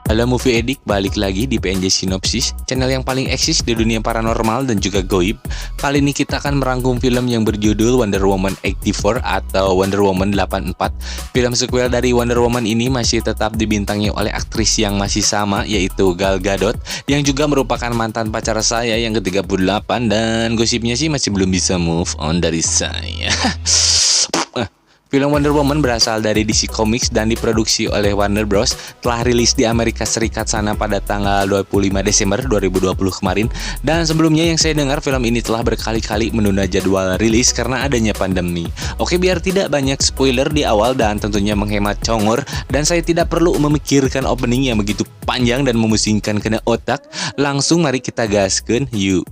Halo Movie Edik, balik lagi di PNJ Sinopsis, channel yang paling eksis di dunia paranormal dan juga goib. Kali ini kita akan merangkum film yang berjudul Wonder Woman 84 atau Wonder Woman 84. Film sequel dari Wonder Woman ini masih tetap dibintangi oleh aktris yang masih sama, yaitu Gal Gadot, yang juga merupakan mantan pacar saya yang ke-38, dan gosipnya sih masih belum bisa move on dari saya. Film Wonder Woman berasal dari DC Comics dan diproduksi oleh Warner Bros. Telah rilis di Amerika Serikat sana pada tanggal 25 Desember 2020 kemarin. Dan sebelumnya yang saya dengar, film ini telah berkali-kali menunda jadwal rilis karena adanya pandemi. Oke, biar tidak banyak spoiler di awal dan tentunya menghemat congor, dan saya tidak perlu memikirkan opening yang begitu panjang dan memusingkan kena otak, langsung mari kita gaskeun yuk.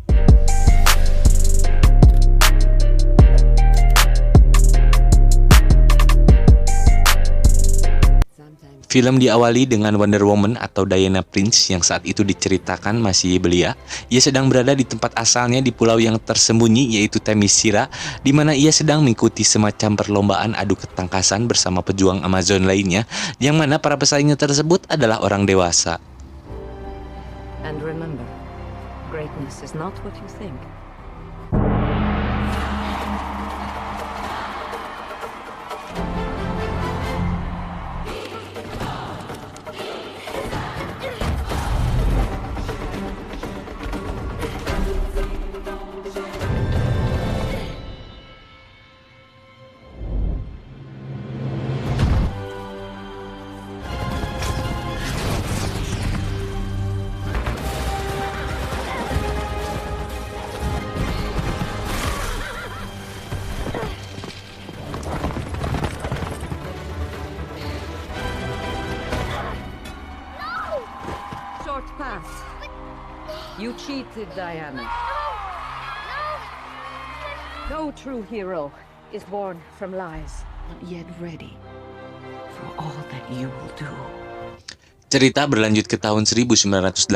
Film diawali dengan Wonder Woman atau Diana Prince yang saat itu diceritakan masih belia. Ia sedang berada di tempat asalnya di pulau yang tersembunyi, yaitu Themyscira, di mana ia sedang mengikuti semacam perlombaan adu ketangkasan bersama pejuang Amazon lainnya, yang mana para pesaingnya tersebut adalah orang dewasa. And remember, greatness is not what you think. Path. You cheated, Diana. No true hero is born from lies, not yet ready for all that you will do. Cerita berlanjut ke tahun 1984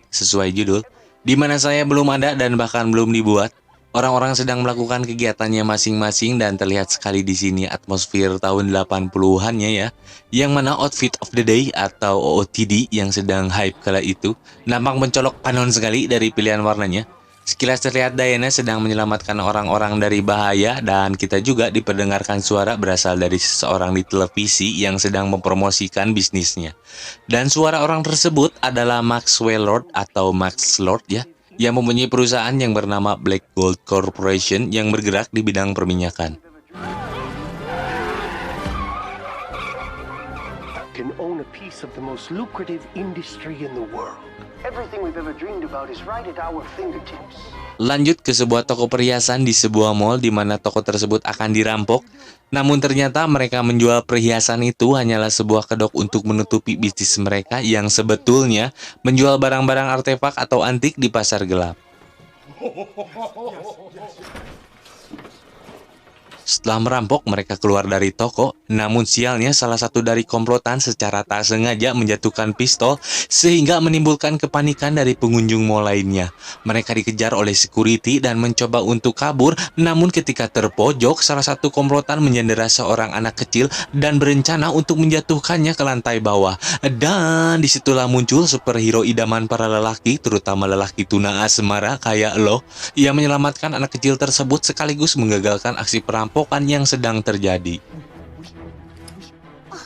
sesuai judul, di mana saya belum ada dan bahkan belum dibuat. Orang-orang sedang melakukan kegiatannya masing-masing dan terlihat sekali di sini atmosfer tahun 80-annya ya. Yang mana outfit of the day atau OOTD yang sedang hype kala itu nampak mencolok panon sekali dari pilihan warnanya. Sekilas terlihat Diana sedang menyelamatkan orang-orang dari bahaya, dan kita juga diperdengarkan suara berasal dari seseorang di televisi yang sedang mempromosikan bisnisnya. Dan suara orang tersebut adalah Maxwell Lord atau Max Lord ya, yang mempunyai perusahaan yang bernama Black Gold Corporation yang bergerak di bidang perminyakan. Can own a piece of the most lucrative industry in the world. Everything we've ever dreamed about is right at our fingertips. Lanjut ke sebuah toko perhiasan di sebuah mall di mana toko tersebut akan dirampok. Namun ternyata mereka menjual perhiasan itu hanyalah sebuah kedok untuk menutupi bisnis mereka yang sebetulnya menjual barang-barang artefak atau antik di pasar gelap. Setelah merampok, mereka keluar dari toko, namun sialnya salah satu dari komplotan secara tak sengaja menjatuhkan pistol sehingga menimbulkan kepanikan dari pengunjung mall lainnya. Mereka dikejar oleh security dan mencoba untuk kabur, namun ketika terpojok, salah satu komplotan menyandera seorang anak kecil dan berencana untuk menjatuhkannya ke lantai bawah. Dan disitulah muncul superhero idaman para lelaki, terutama lelaki tuna asmara kayak lo. Ia menyelamatkan anak kecil tersebut sekaligus menggagalkan aksi perampokan yang sedang terjadi.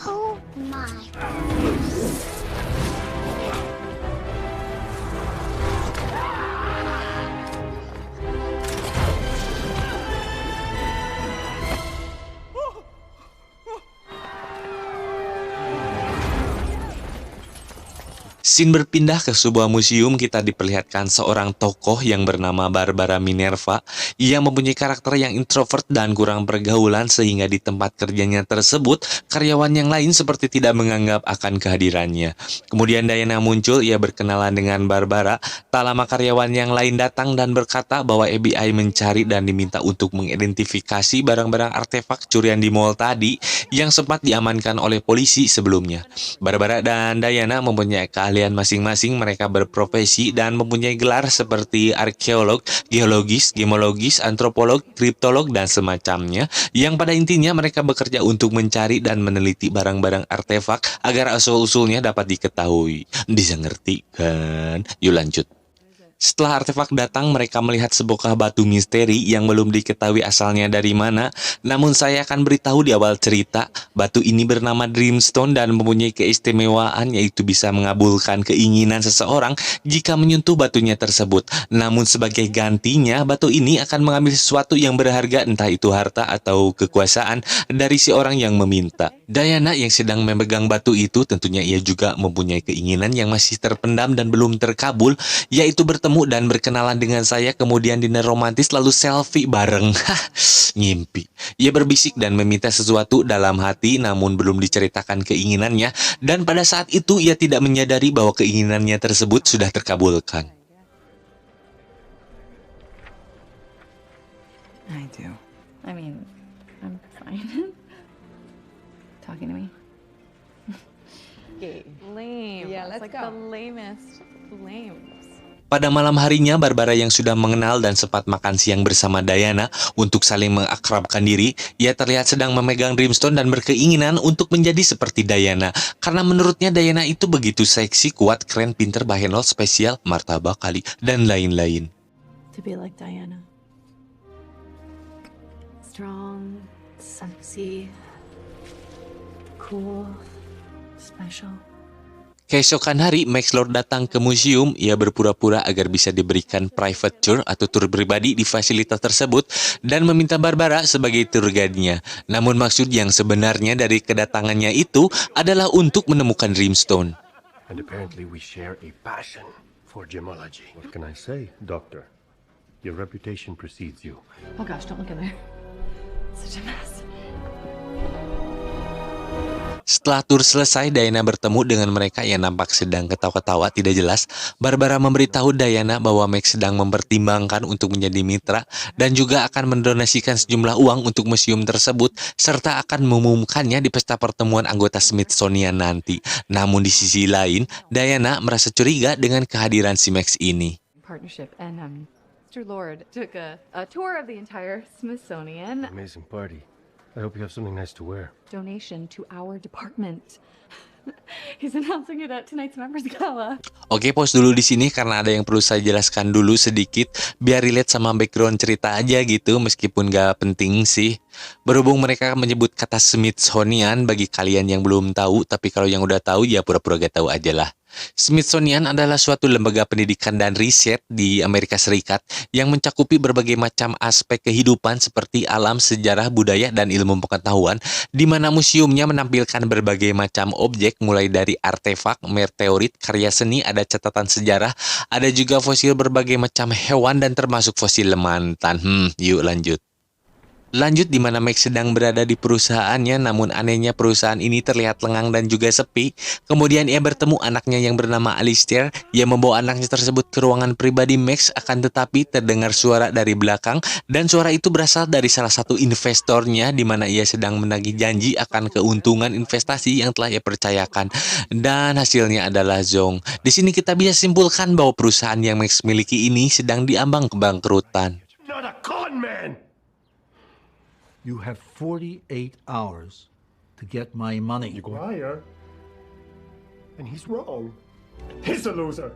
Oh my. Scene berpindah ke sebuah museum. Kita diperlihatkan seorang tokoh yang bernama Barbara Minerva. Ia mempunyai karakter yang introvert dan kurang pergaulan, sehingga di tempat kerjanya tersebut karyawan yang lain seperti tidak menganggap akan kehadirannya. Kemudian Diana muncul, ia berkenalan dengan Barbara. Tak lama karyawan yang lain datang dan berkata bahwa FBI mencari dan diminta untuk mengidentifikasi barang-barang artefak curian di mall tadi yang sempat diamankan oleh polisi sebelumnya. Barbara dan Diana mempunyai keahlian keahlian masing-masing. Mereka berprofesi dan mempunyai gelar seperti arkeolog, geologis, gemologis, antropolog, kriptolog, dan semacamnya, yang pada intinya mereka bekerja untuk mencari dan meneliti barang-barang artefak agar asal-usulnya dapat diketahui. Bisa ngerti kan? Yuk lanjut. Setelah artefak datang, mereka melihat sebuah batu misteri yang belum diketahui asalnya dari mana. Namun saya akan beritahu di awal cerita, batu ini bernama Dreamstone dan mempunyai keistimewaan yaitu bisa mengabulkan keinginan seseorang jika menyentuh batunya tersebut. Namun sebagai gantinya, batu ini akan mengambil sesuatu yang berharga, entah itu harta atau kekuasaan, dari si orang yang meminta. Diana yang sedang memegang batu itu tentunya ia juga mempunyai keinginan yang masih terpendam dan belum terkabul, yaitu bertemu dan berkenalan dengan saya, kemudian dinner romantis lalu selfie bareng. Ngimpi. Ia berbisik dan meminta sesuatu dalam hati namun belum diceritakan keinginannya, dan pada saat itu ia tidak menyadari bahwa keinginannya tersebut sudah terkabulkan. I do. I mean, I'm fine. Talking to me? Okay. Lame. Yeah, It's let's like go. the lamest lames. Pada malam harinya, Barbara yang sudah mengenal dan sempat makan siang bersama Diana untuk saling mengakrabkan diri, ia terlihat sedang memegang Dreamstone dan berkeinginan untuk menjadi seperti Diana. Karena menurutnya Diana itu begitu seksi, kuat, keren, pinter, bahenol, spesial, martabak kali, dan lain-lain. To be like Diana. Strong, sexy, cool, special. Keesokan hari, Max Lord datang ke museum. Ia berpura-pura agar bisa diberikan private tour atau tur pribadi di fasilitas tersebut dan meminta Barbara sebagai tour guide-nya. Namun maksud yang sebenarnya dari kedatangannya itu adalah untuk menemukan Dreamstone. And apparently we share a passion for gemology. What can I say, Doctor? Your reputation precedes you. Oh gosh, don't look in there. Such a mess. Setelah tur selesai, Diana bertemu dengan mereka yang nampak sedang ketawa-ketawa tidak jelas. Barbara memberitahu Diana bahwa Max sedang mempertimbangkan untuk menjadi mitra dan juga akan mendonasikan sejumlah uang untuk museum tersebut serta akan mengumumkannya di pesta pertemuan anggota Smithsonian nanti. Namun di sisi lain, Diana merasa curiga dengan kehadiran si Max ini. Partnership and Mr. Lord took a tour of the entire Smithsonian. Amazing party. I hope you have something nice to wear. Donation to our department. He's announcing it at tonight's members gala. Oke, pause dulu di sini karena ada yang perlu saya jelaskan dulu sedikit biar relate sama background cerita aja gitu, meskipun gak penting sih. Berhubung mereka menyebut kata Smithsonian, bagi kalian yang belum tahu, tapi kalau yang udah tahu ya pura-pura gak tahu aja lah. Smithsonian adalah suatu lembaga pendidikan dan riset di Amerika Serikat yang mencakupi berbagai macam aspek kehidupan seperti alam, sejarah, budaya, dan ilmu pengetahuan, di mana museumnya menampilkan berbagai macam objek mulai dari artefak, meteorit, karya seni, ada catatan sejarah, ada juga fosil berbagai macam hewan dan termasuk fosil lemantan. Yuk lanjut. Lanjut di mana Max sedang berada di perusahaannya, namun anehnya perusahaan ini terlihat lengang dan juga sepi. Kemudian ia bertemu anaknya yang bernama Alistair. Ia membawa anaknya tersebut ke ruangan pribadi Max, akan tetapi terdengar suara dari belakang dan suara itu berasal dari salah satu investornya, di mana ia sedang menagih janji akan keuntungan investasi yang telah ia percayakan. Dan hasilnya adalah Zong. Di sini kita bisa simpulkan bahwa perusahaan yang Max miliki ini sedang diambang kebangkrutan. Not a con man! You have 48 hours to get my money. Liar. And he's wrong. He's a loser.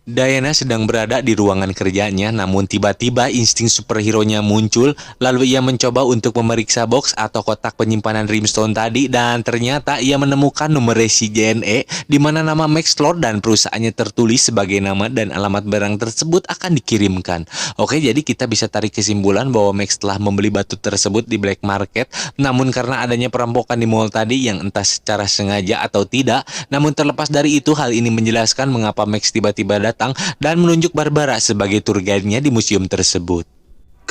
Diana sedang berada di ruangan kerjanya, namun tiba-tiba insting superhero-nya muncul. Lalu ia mencoba untuk memeriksa box atau kotak penyimpanan Dreamstone tadi, dan ternyata ia menemukan nomor resi JNE di mana nama Max Lord dan perusahaannya tertulis sebagai nama dan alamat barang tersebut akan dikirimkan. Oke, jadi kita bisa tarik kesimpulan bahwa Max telah membeli batu tersebut di black market, namun karena adanya perampokan di mall tadi yang entah secara sengaja atau tidak. Namun terlepas dari itu, hal ini menjelaskan mengapa Max tiba-tiba datang dan menunjuk Barbara sebagai tour guide-nya di museum tersebut.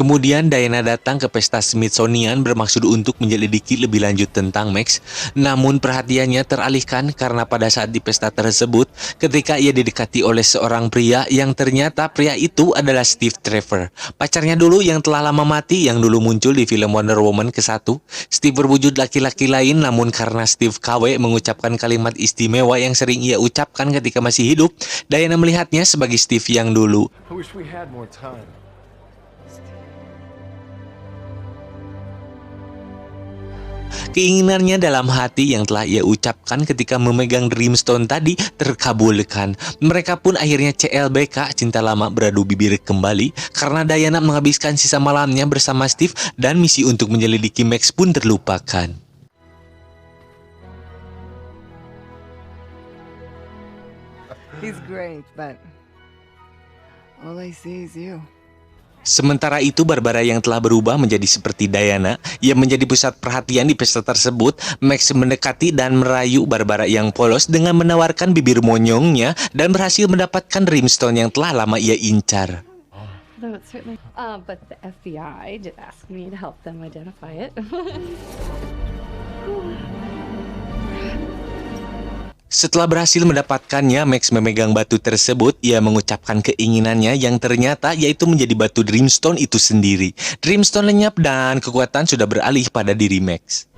Kemudian Diana datang ke pesta Smithsonian bermaksud untuk menyelidiki lebih lanjut tentang Max. Namun perhatiannya teralihkan karena pada saat di pesta tersebut, ketika ia didekati oleh seorang pria yang ternyata pria itu adalah Steve Trevor, pacarnya dulu yang telah lama mati yang dulu muncul di film Wonder Woman ke-1. Steve berwujud laki-laki lain, namun karena Steve KW mengucapkan kalimat istimewa yang sering ia ucapkan ketika masih hidup, Diana melihatnya sebagai Steve yang dulu. I wish we had more time. Keinginannya dalam hati yang telah ia ucapkan ketika memegang Dreamstone tadi terkabulkan. Mereka pun akhirnya CLBK, cinta lama beradu bibir kembali, karena Diana menghabiskan sisa malamnya bersama Steve dan misi untuk menyelidiki Max pun terlupakan. He's great, but all I see is you. Sementara itu Barbara yang telah berubah menjadi seperti Diana, ia menjadi pusat perhatian di pesta tersebut. Max mendekati dan merayu Barbara yang polos dengan menawarkan bibir monyongnya dan berhasil mendapatkan Dreamstone yang telah lama ia incar. Though it's certainly, but the FBI did ask me to help them identify it. Setelah berhasil mendapatkannya, Max memegang batu tersebut. Ia mengucapkan keinginannya yang ternyata yaitu menjadi batu Dreamstone itu sendiri. Dreamstone lenyap dan kekuatan sudah beralih pada diri Max.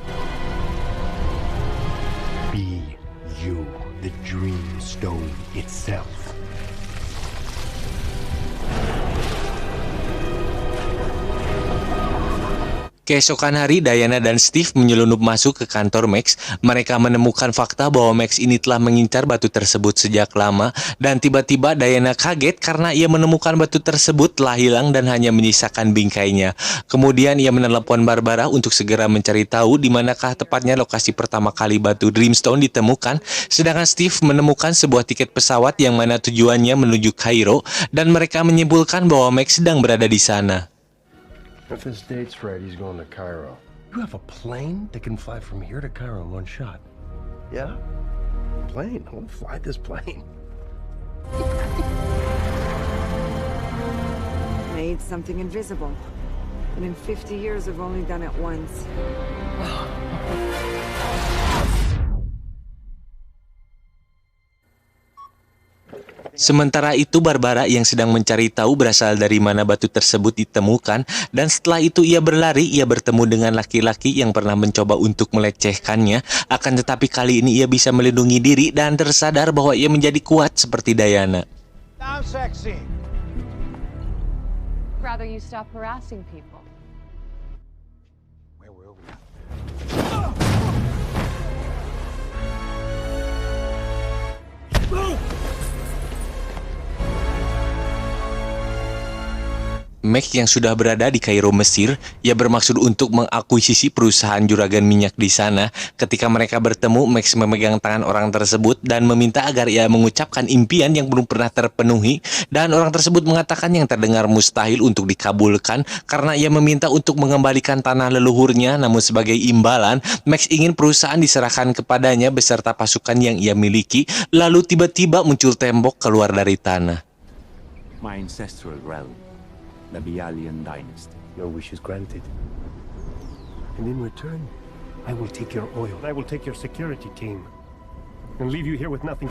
Be you, the Dreamstone itself. Keesokan hari, Diana dan Steve menyelundup masuk ke kantor Max. Mereka menemukan fakta bahwa Max ini telah mengincar batu tersebut sejak lama. Dan tiba-tiba Diana kaget karena ia menemukan batu tersebut telah hilang dan hanya menyisakan bingkainya. Kemudian ia menelepon Barbara untuk segera mencari tahu di manakah tepatnya lokasi pertama kali batu Dreamstone ditemukan. Sedangkan Steve menemukan sebuah tiket pesawat yang mana tujuannya menuju Kairo. Dan mereka menyimpulkan bahwa Max sedang berada di sana. If this date's right, he's going to Cairo. You have a plane that can fly from here to Cairo in one shot. Yeah? Plane? I'll fly this plane. Made something invisible. And in 50 years, I've only done it once. Sementara itu Barbara yang sedang mencari tahu berasal dari mana batu tersebut ditemukan, dan setelah itu ia berlari. Ia bertemu dengan laki-laki yang pernah mencoba untuk melecehkannya, akan tetapi kali ini ia bisa melindungi diri dan tersadar bahwa ia menjadi kuat seperti Diana. Sounds sexy. Rather you stop harassing people. Where will we? Max yang sudah berada di Kairo, Mesir, ia bermaksud untuk mengakuisisi perusahaan juragan minyak di sana. Ketika mereka bertemu, Max memegang tangan orang tersebut dan meminta agar ia mengucapkan impian yang belum pernah terpenuhi. Dan orang tersebut mengatakan yang terdengar mustahil untuk dikabulkan karena ia meminta untuk mengembalikan tanah leluhurnya. Namun sebagai imbalan, Max ingin perusahaan diserahkan kepadanya beserta pasukan yang ia miliki. Lalu tiba-tiba muncul tembok keluar dari tanah. My ancestral realm, the Bialian dynasty. Your wish is granted. And in return, I will take your oil. I will take your security team. And leave you here with nothing.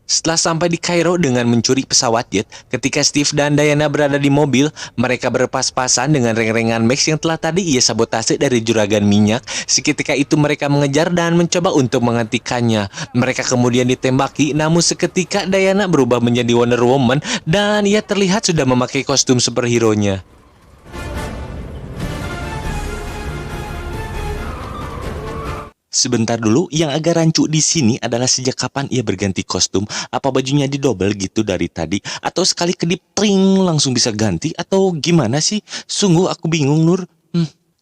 Setelah sampai di Kairo dengan mencuri pesawat jet, ketika Steve dan Diana berada di mobil, mereka berpas-pasan dengan reng-rengan Max yang telah tadi ia sabotase dari juragan minyak. Seketika itu mereka mengejar dan mencoba untuk menghentikannya. Mereka kemudian ditembaki, namun seketika Diana berubah menjadi Wonder Woman dan ia terlihat sudah memakai kostum superhero-nya. Sebentar dulu, yang agak rancu di sini adalah sejak kapan ia berganti kostum? Apa bajunya didobel gitu dari tadi? Atau sekali kedip tring langsung bisa ganti? Atau gimana sih? Sungguh aku bingung, Nur.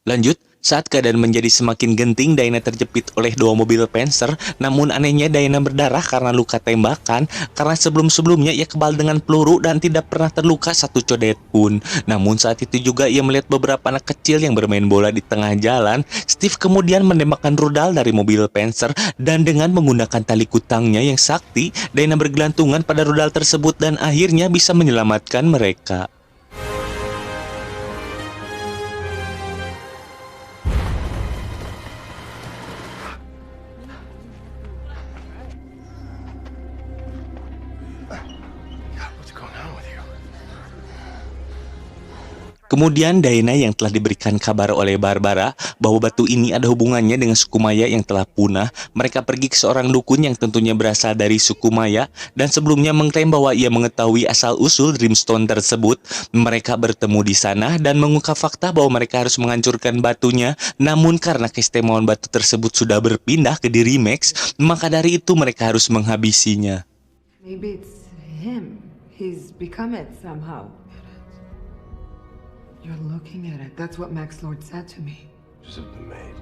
Lanjut. Saat keadaan menjadi semakin genting, Diana terjepit oleh dua mobil Panzer. Namun anehnya Diana berdarah karena luka tembakan, karena sebelum-sebelumnya ia kebal dengan peluru dan tidak pernah terluka satu codet pun. Namun saat itu juga ia melihat beberapa anak kecil yang bermain bola di tengah jalan. Steve kemudian menembakkan rudal dari mobil Panzer dan dengan menggunakan tali kutangnya yang sakti, Diana bergelantungan pada rudal tersebut dan akhirnya bisa menyelamatkan mereka. What's going on with you? Kemudian Diana yang telah diberikan kabar oleh Barbara bahwa batu ini ada hubungannya dengan suku Maya yang telah punah. Mereka pergi ke seorang dukun yang tentunya berasal dari suku Maya dan sebelumnya mengklaim bahwa ia mengetahui asal-usul Dreamstone tersebut. Mereka bertemu di sana dan mengungkap fakta bahwa mereka harus menghancurkan batunya. Namun karena keistimewaan batu tersebut sudah berpindah ke diri Max, maka dari itu mereka harus menghabisinya. Maybe it's him. He's become it somehow. You're looking at it. That's what Max Lord said to me. Just the maid.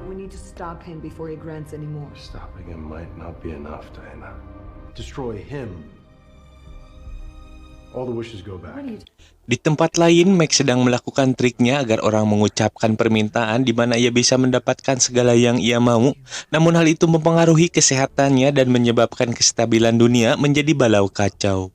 We need to stop him before he grants any more. Stopping him might not be enough, Diana. Destroy him. All the wishes go back. Di tempat lain, Max sedang melakukan triknya agar orang mengucapkan permintaan di mana ia bisa mendapatkan segala yang ia mau. Namun hal itu mempengaruhi kesehatannya dan menyebabkan kestabilan dunia menjadi balau kacau.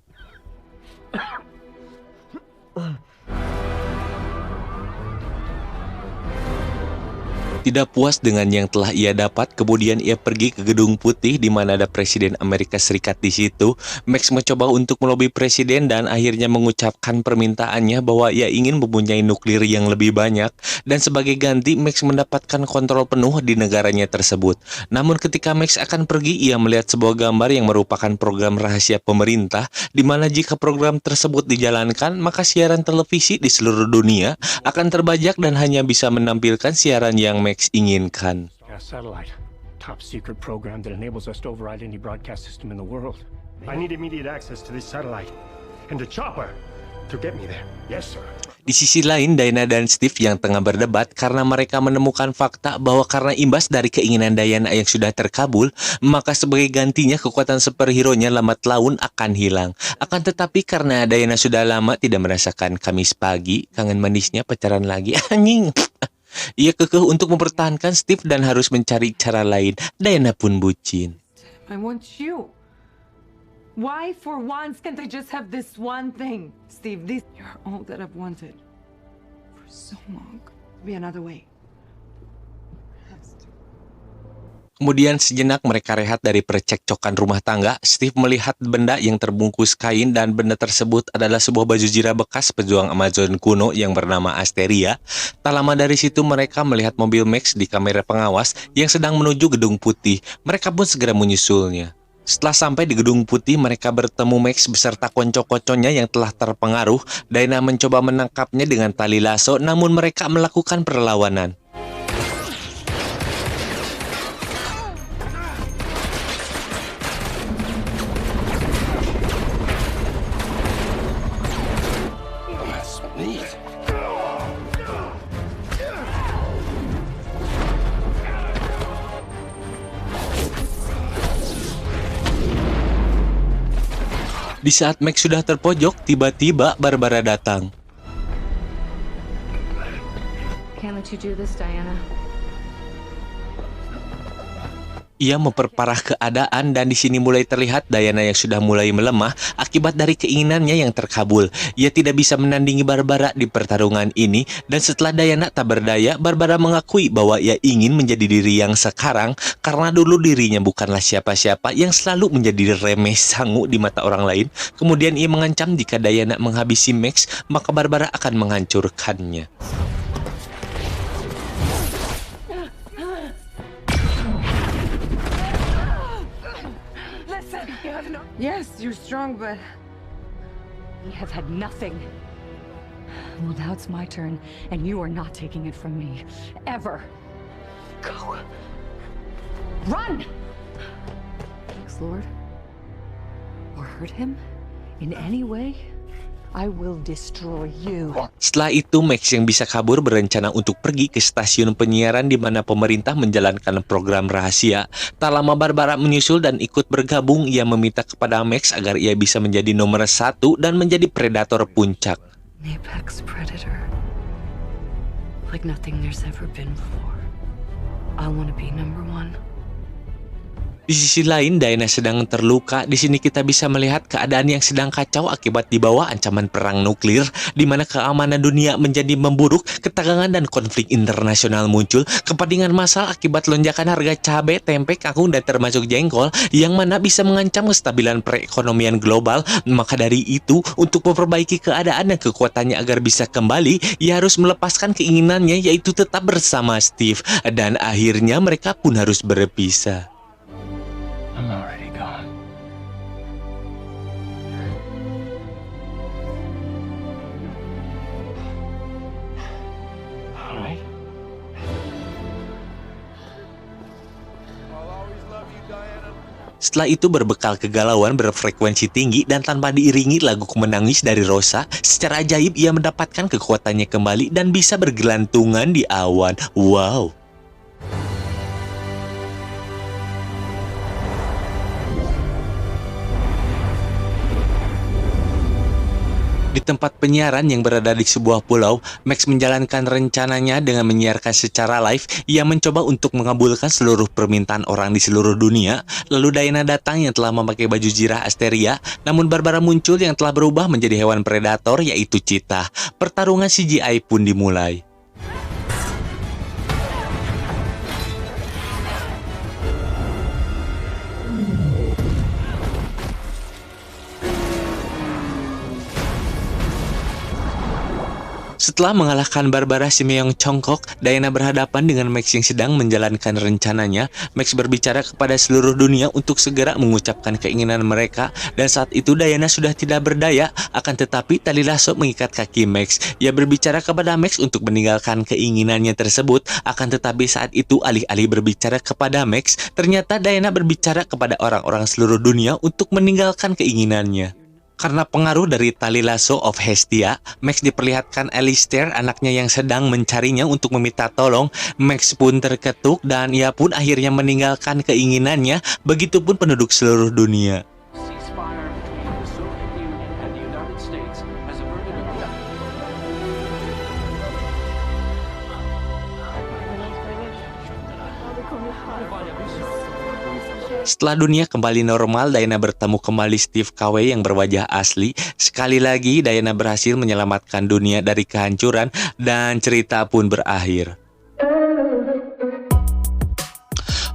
Tidak puas dengan yang telah ia dapat, kemudian ia pergi ke Gedung Putih di mana ada Presiden Amerika Serikat di situ. Max mencoba untuk melobi presiden dan akhirnya mengucapkan permintaannya bahwa ia ingin mempunyai nuklir yang lebih banyak dan sebagai ganti Max mendapatkan kontrol penuh di negaranya tersebut. Namun ketika Max akan pergi, ia melihat sebuah gambar yang merupakan program rahasia pemerintah di mana jika program tersebut dijalankan, maka siaran televisi di seluruh dunia akan terbajak dan hanya bisa menampilkan siaran yang Max inginkan. Satellite. Top secret program that enables us to override any broadcast system in the world. I need immediate access to this satellite and a chopper to get me there. Yes, sir. Di sisi lain, Diana dan Steve yang tengah berdebat karena mereka menemukan fakta bahwa karena imbas dari keinginan Diana yang sudah terkabul, maka sebagai gantinya kekuatan superhero-nya lambat laun akan hilang. Akan tetapi karena Diana sudah lama tidak merasakan Kamis pagi, kangen manisnya pacaran lagi, anjing. Ia kekeh untuk mempertahankan Steve dan harus mencari cara lain. Diana pun bucin. I want you. Why for once can't I just have this one thing? Steve, you're all that I've wanted for so long. Be another way. Kemudian sejenak mereka rehat dari percekcokan rumah tangga. Steve melihat benda yang terbungkus kain dan benda tersebut adalah sebuah baju zirah bekas pejuang Amazon kuno yang bernama Asteria. Tak lama dari situ mereka melihat mobil Max di kamera pengawas yang sedang menuju Gedung Putih. Mereka pun segera menyusulnya. Setelah sampai di Gedung Putih, mereka bertemu Max beserta konco-konconya yang telah terpengaruh. Diana mencoba menangkapnya dengan tali lasso, namun mereka melakukan perlawanan. Di saat Max sudah terpojok, tiba-tiba Barbara datang. Can't let you do this, Diana. Ia memperparah keadaan dan di sini mulai terlihat Diana yang sudah mulai melemah akibat dari keinginannya yang terkabul. Ia tidak bisa menandingi Barbara di pertarungan ini dan setelah Diana tak berdaya, Barbara mengakui bahwa ia ingin menjadi diri yang sekarang karena dulu dirinya bukanlah siapa-siapa yang selalu menjadi remeh sangu di mata orang lain. Kemudian ia mengancam jika Diana menghabisi Max, maka Barbara akan menghancurkannya. Yes, you're strong, but We have had nothing. Well, now it's my turn, and you are not taking it from me. Ever. Go. Run! Max Lord? Or hurt him? In any way? I will destroy you. Setelah itu, Max yang bisa kabur berencana untuk pergi ke stasiun penyiaran di mana pemerintah menjalankan program rahasia. Tak lama Barbara menyusul dan ikut bergabung. Ia meminta kepada Max agar ia bisa menjadi nomor 1 dan menjadi predator puncak. An apex predator. Like nothing there's ever been before. I want to be number 1. Di sisi lain, Diana sedang terluka. Di sini kita bisa melihat keadaan yang sedang kacau akibat di bawah ancaman perang nuklir, di mana keamanan dunia menjadi memburuk, ketegangan dan konflik internasional muncul, kepentingan massal akibat lonjakan harga cabai, tempe, kangkung, dan termasuk jengkol, yang mana bisa mengancam kestabilan perekonomian global. Maka dari itu, untuk memperbaiki keadaan dan kekuatannya agar bisa kembali, ia harus melepaskan keinginannya, yaitu tetap bersama Steve. Dan akhirnya mereka pun harus berpisah. I'm already gone. All right. Setelah itu berbekal kegalauan berfrekuensi tinggi dan tanpa diiringi lagu menangis dari Rosa, secara ajaib ia mendapatkan kekuatannya kembali dan bisa bergelantungan di awan. Wow! Di tempat penyiaran yang berada di sebuah pulau, Max menjalankan rencananya dengan menyiarkan secara live. Ia mencoba untuk mengabulkan seluruh permintaan orang di seluruh dunia. Lalu Diana datang yang telah memakai baju zirah Asteria, namun Barbara muncul yang telah berubah menjadi hewan predator, yaitu cheetah. Pertarungan CGI pun dimulai. Setelah mengalahkan Barbara Simeong Chongkok, Diana berhadapan dengan Max yang sedang menjalankan rencananya. Max berbicara kepada seluruh dunia untuk segera mengucapkan keinginan mereka, dan saat itu Diana sudah tidak berdaya, akan tetapi tali lasso mengikat kaki Max. Ia berbicara kepada Max untuk meninggalkan keinginannya tersebut, akan tetapi saat itu alih-alih berbicara kepada Max, ternyata Diana berbicara kepada orang-orang seluruh dunia untuk meninggalkan keinginannya. Karena pengaruh dari tali lasso of Hestia, Max diperlihatkan Alistair, anaknya yang sedang mencarinya untuk meminta tolong. Max pun terketuk dan ia pun akhirnya meninggalkan keinginannya, begitupun penduduk seluruh dunia. Setelah dunia kembali normal, Diana bertemu kembali Steve KW yang berwajah asli. Sekali lagi, Diana berhasil menyelamatkan dunia dari kehancuran dan cerita pun berakhir.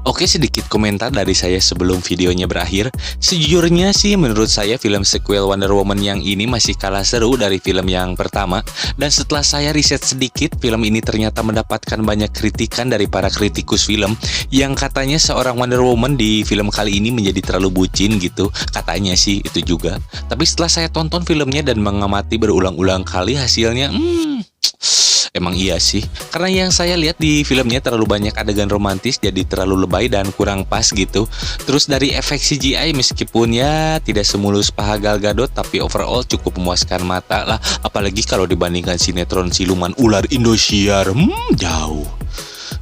Oke, sedikit komentar dari saya sebelum videonya berakhir. Sejujurnya sih menurut saya film sequel Wonder Woman yang ini masih kalah seru dari film yang pertama. Dan setelah saya riset sedikit, film ini ternyata mendapatkan banyak kritikan dari para kritikus film yang katanya seorang Wonder Woman di film kali ini menjadi terlalu bucin gitu. Katanya sih itu juga. Tapi setelah saya tonton filmnya dan mengamati berulang-ulang kali, hasilnya emang iya sih, karena yang saya lihat di filmnya terlalu banyak adegan romantis, jadi terlalu lebay dan kurang pas gitu. Terus dari efek CGI meskipun ya tidak semulus paha Gal Gadot, tapi overall cukup memuaskan mata lah. Apalagi kalau dibandingkan sinetron siluman ular Indosiar, jauh.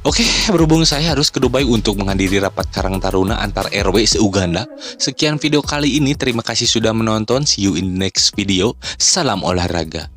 Oke, berhubung saya harus ke Dubai untuk menghadiri rapat Karang Taruna antar RW se-Uganda. Sekian video kali ini, terima kasih sudah menonton. See you in the next video. Salam olahraga.